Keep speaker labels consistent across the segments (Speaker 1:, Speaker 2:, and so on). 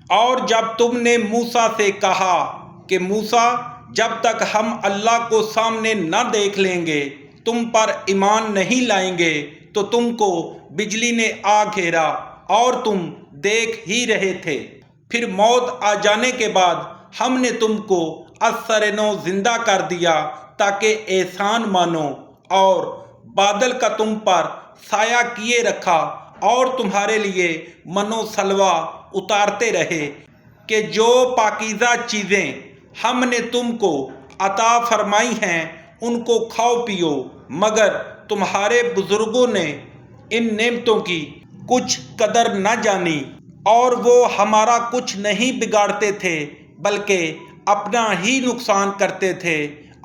Speaker 1: اور جب تم نے موسیٰ سے کہا کہ موسیٰ، جب تک ہم اللہ کو سامنے نہ دیکھ لیں گے تم پر ایمان نہیں لائیں گے، تو تم کو بجلی نے آ گھیرا اور تم دیکھ ہی رہے تھے۔ پھر موت آ جانے کے بعد ہم نے تم کو از سر نو زندہ کر دیا تاکہ احسان مانو، اور بادل کا تم پر سایہ کیے رکھا اور تمہارے لیے من و سلوہ اتارتے رہے کہ جو پاکیزہ چیزیں ہم نے تم کو عطا فرمائی ہیں ان کو کھاؤ پیو، مگر تمہارے بزرگوں نے ان نعمتوں کی کچھ قدر نہ جانی اور وہ ہمارا کچھ نہیں بگاڑتے تھے بلکہ اپنا ہی نقصان کرتے تھے۔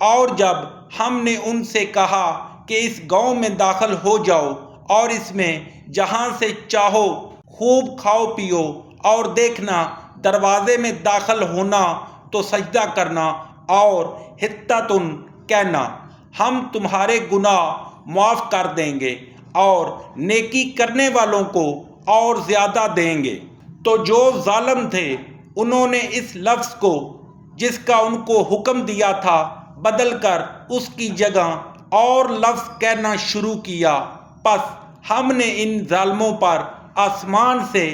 Speaker 1: اور جب ہم نے ان سے کہا کہ اس گاؤں میں داخل ہو جاؤ اور اس میں جہاں سے چاہو خوب کھاؤ پیو، اور دیکھنا دروازے میں داخل ہونا تو سجدہ کرنا اور حطۃ کہنا، ہم تمہارے گناہ معاف کر دیں گے اور نیکی کرنے والوں کو اور زیادہ دیں گے۔ تو جو ظالم تھے انہوں نے اس لفظ کو جس کا ان کو حکم دیا تھا بدل کر اس کی جگہ اور لفظ کہنا شروع کیا، پس ہم نے ان ظالموں پر آسمان سے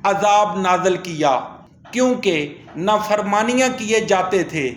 Speaker 1: عذاب نازل کیا، کیونکہ نافرمانیاں کیے جاتے تھے۔